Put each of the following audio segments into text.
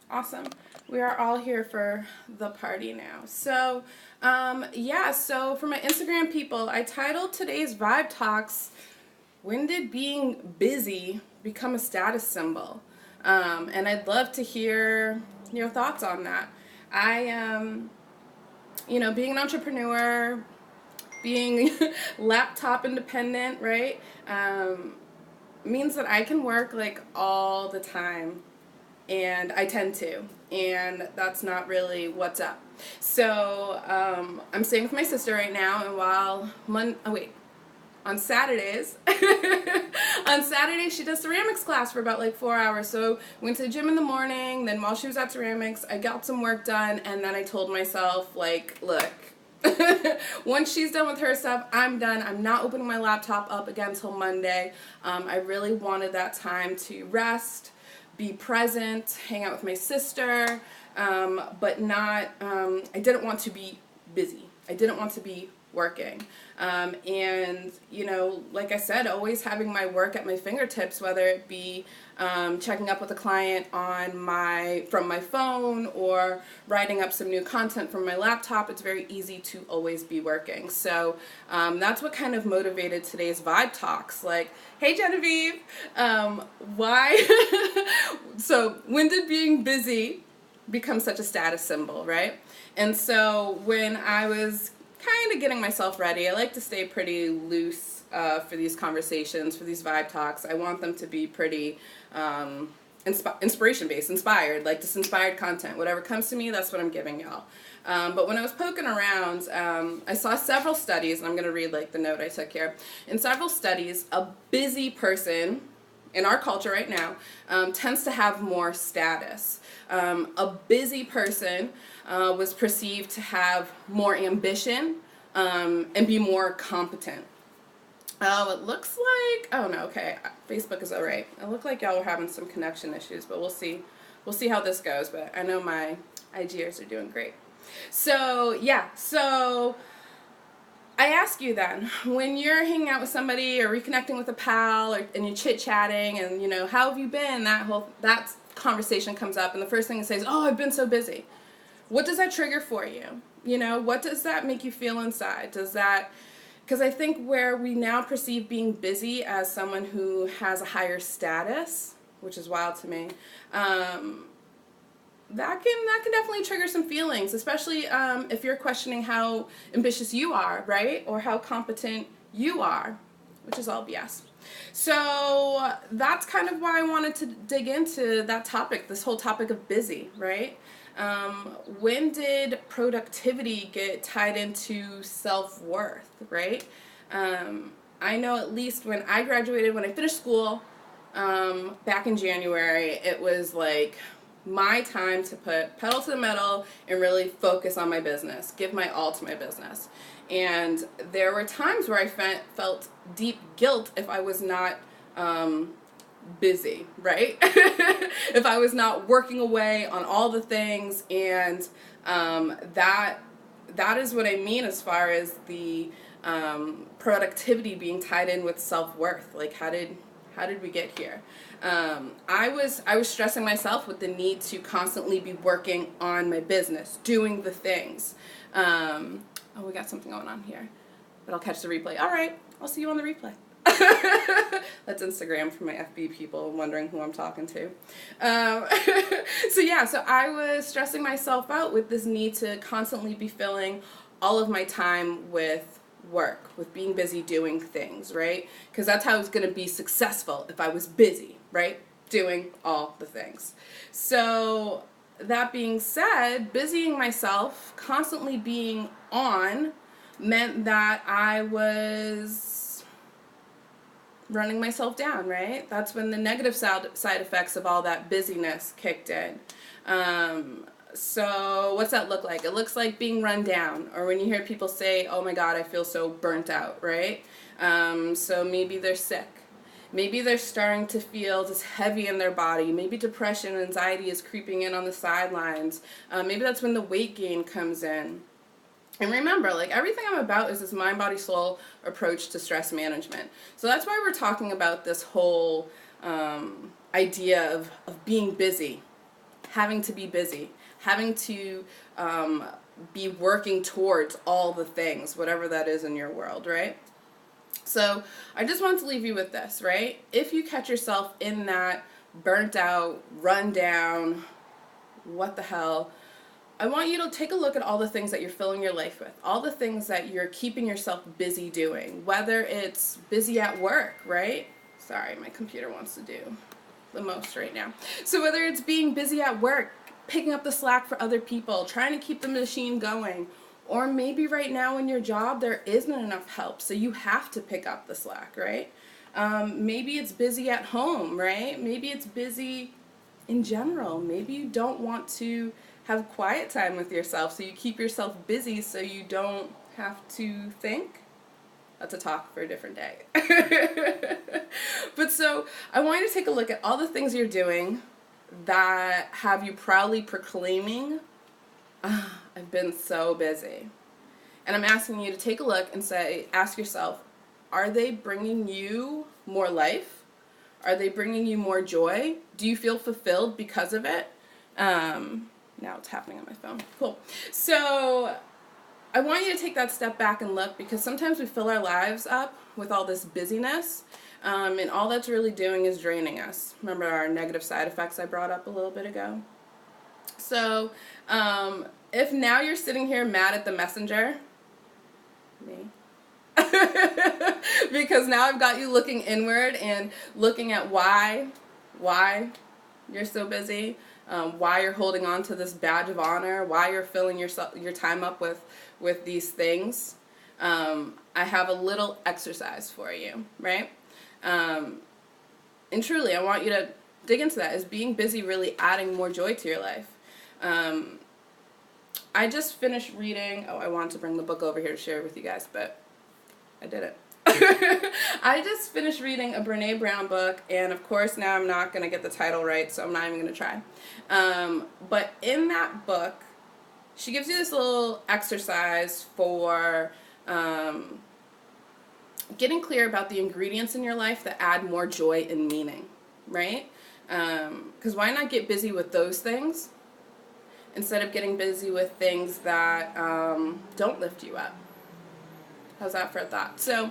Awesome. We are all here for the party now. So for my Instagram people, I titled today's Vibe Talks, When Did Being Busy Become a Status Symbol? And I'd love to hear your thoughts on that. I am, being an entrepreneur, being laptop independent, right? Means that I can work like all the time, and I tend to, and that's not really what's up. I'm staying with my sister right now, and on Saturdays, on Saturdays she does ceramics class for about like 4 hours. So went to the gym in the morning. Then while she was at ceramics, I got some work done, and then I told myself, like, look. Once she's done with her stuff, I'm done. I'm not opening my laptop up again until Monday. I really wanted that time to rest, be present, hang out with my sister, but not, I didn't want to be busy. I didn't want to be working. Like I said, always having my work at my fingertips, whether it be checking up with a client from my phone or writing up some new content from my laptop. It's very easy to always be working. So that's what kind of motivated today's Vibe Talks. Like, hey Genevieve, why? So when did being busy become such a status symbol, right? And so when I was kind of getting myself ready, I like to stay pretty loose for these conversations, for these Vibe Talks. I want them to be pretty inspiration based, inspired, like just inspired content. Whatever comes to me, that's what I'm giving y'all. But when I was poking around, I saw several studies, and I'm going to read like the note I took here. In several studies, a busy person in our culture right now tends to have more status. A busy person was perceived to have more ambition and be more competent. Oh, it looks like, oh no, okay, Facebook is alright. It looked like y'all were having some connection issues, but we'll see. We'll see how this goes, but I know my IGers are doing great. So I ask you then, when you're hanging out with somebody or reconnecting with a pal, and you're chit-chatting, and how have you been, that conversation comes up, and the first thing it says, oh, I've been so busy. What does that trigger for you? What does that make you feel inside? Because I think where we now perceive being busy as someone who has a higher status, which is wild to me, that can definitely trigger some feelings, especially if you're questioning how ambitious you are, right? Or how competent you are, which is all BS. So that's kind of why I wanted to dig into that topic, this whole topic of busy, right? When did productivity get tied into self-worth, right? I know at least when I graduated, when I finished school back in January, it was like my time to put pedal to the metal and really focus on my business, give my all to my business. And there were times where I felt deep guilt if I was not busy, right? If I was not working away on all the things, and that is what I mean as far as the productivity being tied in with self-worth. Like, how did we get here? I was stressing myself with the need to constantly be working on my business, doing the things. Oh, we got something going on here, but I'll catch the replay. All right, I'll see you on the replay. That's Instagram for my FB people wondering who I'm talking to. So I was stressing myself out with this need to constantly be filling all of my time with work, with being busy doing things, right? Because that's how I was going to be successful, if I was busy, right? Doing all the things. So that being said, busying myself, constantly being on, meant that I was running myself down, right? That's when the negative side effects of all that busyness kicked in. So what's that look like? It looks like being run down, or when you hear people say, oh my God, I feel so burnt out, right? So maybe they're sick. Maybe they're starting to feel just heavy in their body. Maybe depression and anxiety is creeping in on the sidelines. Maybe that's when the weight gain comes in. And remember, like, everything I'm about is this mind, body, soul approach to stress management. So that's why we're talking about this whole idea of being busy, having to be busy, having to be working towards all the things, whatever that is in your world, right? So I just want to leave you with this, right? If you catch yourself in that burnt out, run down, what the hell, I want you to take a look at all the things that you're filling your life with, all the things that you're keeping yourself busy doing, whether it's busy at work, right? Sorry, my computer wants to do the most right now. So whether it's being busy at work, picking up the slack for other people, trying to keep the machine going, or maybe right now in your job there isn't enough help, so you have to pick up the slack, right? Maybe it's busy at home, right? Maybe it's busy in general. Maybe you don't want to have quiet time with yourself, so you keep yourself busy so you don't have to think. That's a talk for a different day. But so I want you to take a look at all the things you're doing that have you proudly proclaiming, I've been so busy. And I'm asking you to take a look and ask yourself, are they bringing you more life? Are they bringing you more joy? Do you feel fulfilled because of it? Now it's happening on my phone. Cool. So I want you to take that step back and look, because sometimes we fill our lives up with all this busyness, and all that's really doing is draining us. Remember our negative side effects I brought up a little bit ago? So if now you're sitting here mad at the messenger, me, because now I've got you looking inward and looking at why you're so busy, why you're holding on to this badge of honor, why you're filling your time up with these things, I have a little exercise for you, right? And truly, I want you to dig into that. Is being busy really adding more joy to your life? I just finished reading, I wanted to bring the book over here to share with you guys, but I didn't. I just finished reading a Brene Brown book, and of course now I'm not going to get the title right, so I'm not even going to try. But in that book, she gives you this little exercise for getting clear about the ingredients in your life that add more joy and meaning, right? Because why not get busy with those things instead of getting busy with things that don't lift you up? How's that for a thought? So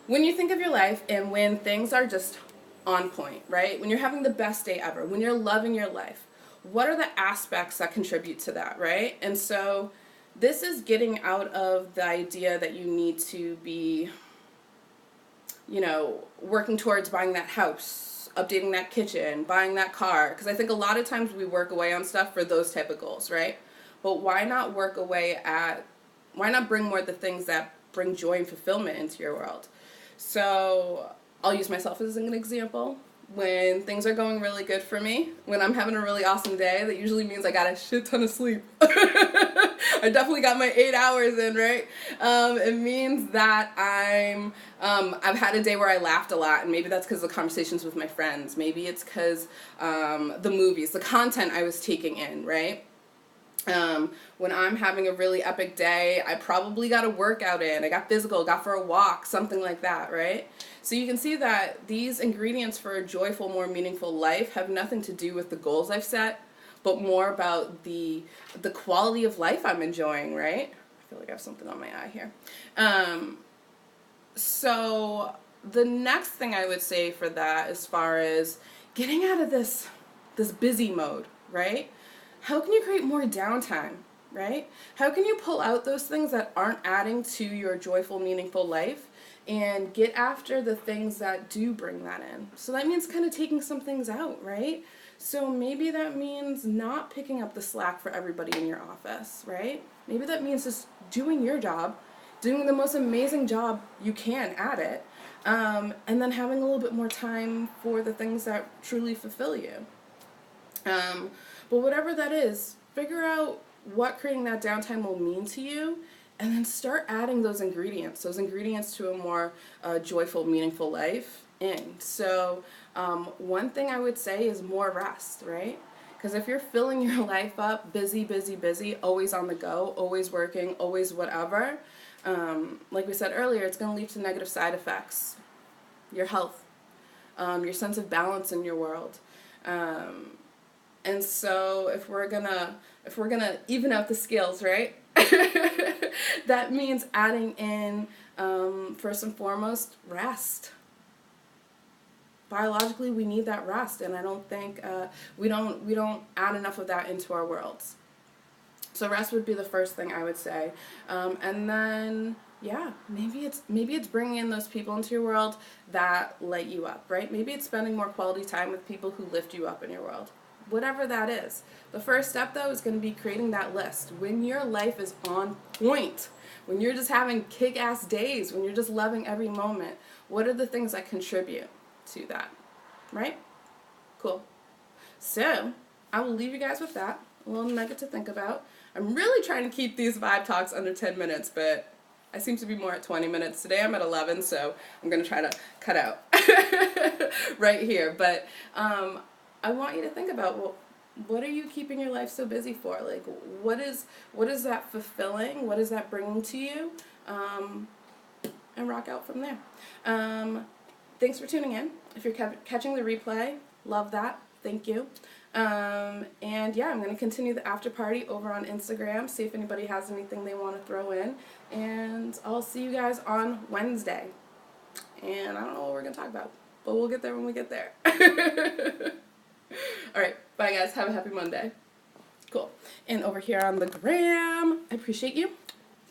when you think of your life and when things are just on point, right? When you're having the best day ever, when you're loving your life, what are the aspects that contribute to that, right? And so this is getting out of the idea that you need to be, working towards buying that house, updating that kitchen, buying that car. Because I think a lot of times we work away on stuff for those type of goals, right? But why not bring more of the things that bring joy and fulfillment into your world? So I'll use myself as an example. When things are going really good for me, when I'm having a really awesome day, that usually means I got a shit ton of sleep. I definitely got my 8 hours in, right? It means that I've had a day where I laughed a lot, and maybe that's because of the conversations with my friends. Maybe it's because the movies, the content I was taking in, right? When I'm having a really epic day, I probably got a workout in, I got physical, got for a walk, something like that, right? So you can see that these ingredients for a joyful, more meaningful life have nothing to do with the goals I've set, but more about the quality of life I'm enjoying, right? I feel like I have something on my eye here. So the next thing I would say for that, as far as getting out of this busy mode, right? How can you create more downtime, right? How can you pull out those things that aren't adding to your joyful, meaningful life and get after the things that do bring that in? So that means kind of taking some things out, right? So maybe that means not picking up the slack for everybody in your office, right? Maybe that means just doing your job, doing the most amazing job you can at it, and then having a little bit more time for the things that truly fulfill you. But whatever that is, figure out what creating that downtime will mean to you, and then start adding those ingredients to a more joyful, meaningful life in. So one thing I would say is more rest, right? Because if you're filling your life up, busy, busy, busy, always on the go, always working, always whatever, like we said earlier, it's going to lead to negative side effects. Your health, your sense of balance in your world. And so if we're gonna even out the scales, right? That means adding in, first and foremost, rest. Biologically, we need that rest, and I don't think we don't add enough of that into our worlds. So rest would be the first thing I would say, and then yeah, maybe it's bringing in those people into your world that light you up, right? Maybe it's spending more quality time with people who lift you up in your world. Whatever that is. The first step, though, is going to be creating that list. When your life is on point, when you're just having kick-ass days, when you're just loving every moment, what are the things that contribute to that, right? Cool. So, I will leave you guys with that. A little nugget to think about. I'm really trying to keep these vibe talks under 10 minutes, but I seem to be more at 20 minutes. Today I'm at 11, so I'm going to try to cut out right here. But I want you to think about, well, what are you keeping your life so busy for? Like, what is that fulfilling? What is that bringing to you? And rock out from there. Thanks for tuning in. If you're catching the replay, love that. Thank you. And yeah, I'm going to continue the after party over on Instagram, see if anybody has anything they want to throw in. And I'll see you guys on Wednesday. And I don't know what we're going to talk about, but we'll get there when we get there. All right, bye guys. Have a happy Monday. Cool. And over here on the gram, I appreciate you.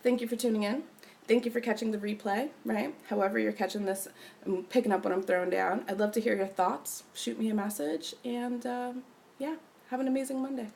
Thank you for tuning in. Thank you for catching the replay, right? However you're catching this, I'm picking up what I'm throwing down. I'd love to hear your thoughts. Shoot me a message. And yeah, have an amazing Monday.